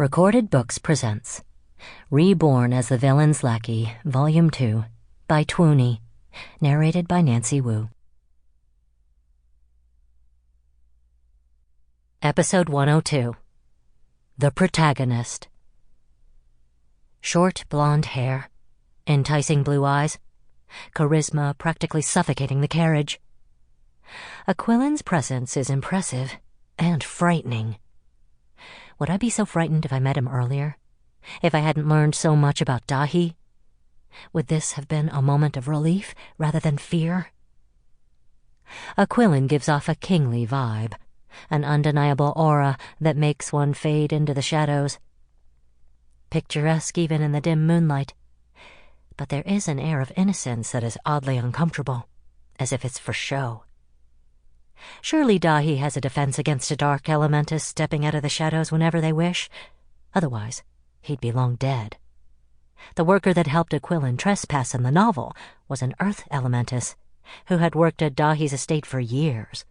Recorded Books presents Reborn as the Villain's Lackey, Volume 2, by Twoony, narrated by Nancy Wu. Episode 102. The Protagonist. Short blonde hair, enticing blue eyes, charisma practically suffocating the carriage. Aquilon's presence is impressive and frightening. Would I be so frightened if I met him earlier? If I hadn't learned so much about Dahi? Would this have been a moment of relief rather than fear? Aquilon gives off a kingly vibe, an undeniable aura that makes one fade into the shadows. Picturesque even in the dim moonlight. But there is an air of innocence that is oddly uncomfortable, as if it's for show. Surely Dahi has a defense against a dark elementus stepping out of the shadows whenever they wish. Otherwise, he'd be long dead. The worker that helped Aquilon trespass in the novel was an earth elementus who had worked at Dahi's estate for years.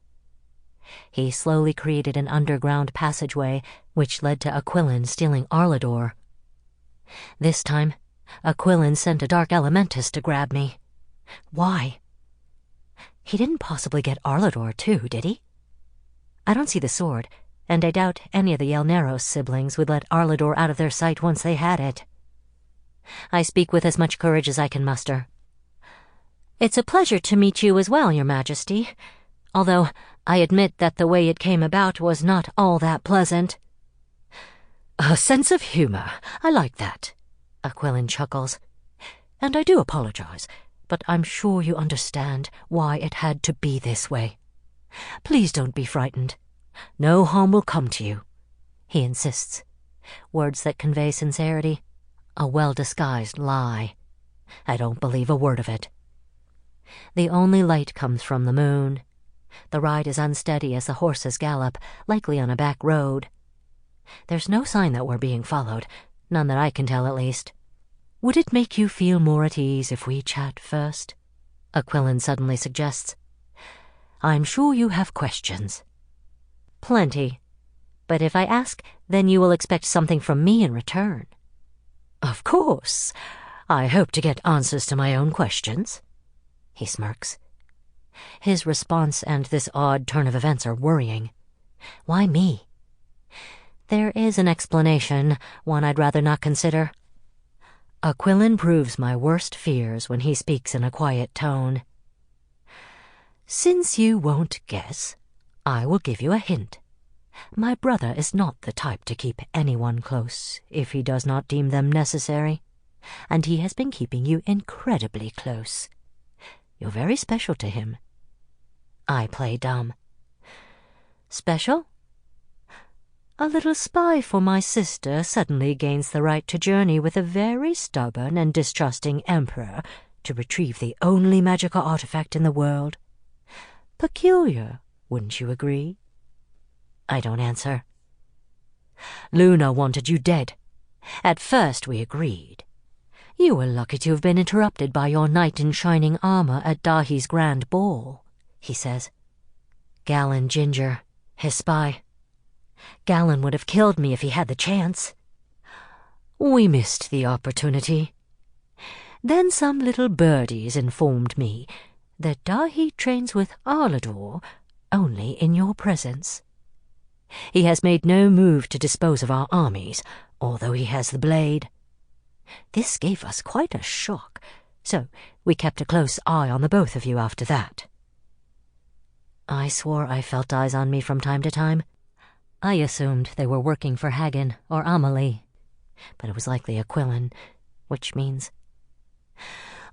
He slowly created an underground passageway which led to Aquilon stealing Arlador. This time, Aquilon sent a dark elementus to grab me. Why? He didn't possibly get Arlador, too, did he? I don't see the sword, and I doubt any of the Yelneros siblings would let Arlador out of their sight once they had it. I speak with as much courage as I can muster. It's a pleasure to meet you as well, Your Majesty, although I admit that the way it came about was not all that pleasant. A sense of humor, I like that, Aquilon chuckles. And I do apologize, but I'm sure you understand why it had to be this way. Please don't be frightened. No harm will come to you, he insists, words that convey sincerity, a well-disguised lie. I don't believe a word of it. The only light comes from the moon. The ride is unsteady as the horses gallop, likely on a back road. There's no sign that we're being followed, none that I can tell at least. Would it make you feel more at ease if we chat first? Aquilon suddenly suggests. I'm sure you have questions. Plenty. But if I ask, then you will expect something from me in return. Of course. I hope to get answers to my own questions. He smirks. His response and this odd turn of events are worrying. Why me? There is an explanation, one I'd rather not consider. Aquilon proves my worst fears when he speaks in a quiet tone. Since you won't guess, I will give you a hint. My brother is not the type to keep anyone close if he does not deem them necessary, and he has been keeping you incredibly close. You're very special to him. I play dumb. Special? A little spy for my sister suddenly gains the right to journey with a very stubborn and distrusting emperor to retrieve the only magical artifact in the world. Peculiar, wouldn't you agree? I don't answer. Luna wanted you dead. At first we agreed. You were lucky to have been interrupted by your knight in shining armor at Dahi's grand ball, he says. Gallon Ginger, his spy. Gallon would have killed me if he had the chance. We missed the opportunity. Then some little birdies informed me that Dahi trains with Arlador only in your presence. He has made no move to dispose of our armies, although he has the blade. This gave us quite a shock, so we kept a close eye on the both of you after that. I swore I felt eyes on me from time to time. I assumed they were working for Hagen or Amelie, but it was likely Aquilon, which means...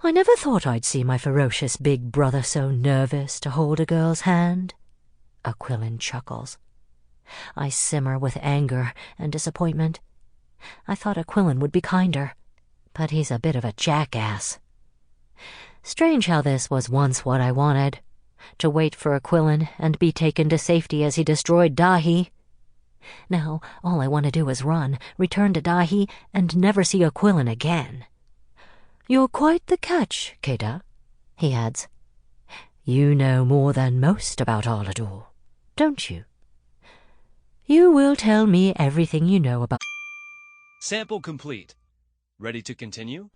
I never thought I'd see my ferocious big brother so nervous to hold a girl's hand. Aquilon chuckles. I simmer with anger and disappointment. I thought Aquilon would be kinder, but he's a bit of a jackass. Strange how this was once what I wanted, to wait for Aquilon and be taken to safety as he destroyed Dahi. Now, all I want to do is run, return to Dahi, and never see Aquilon again. You're quite the catch, Kaeda, he adds. You know more than most about Arlador, don't you? You will tell me everything you know about... Sample complete. Ready to continue?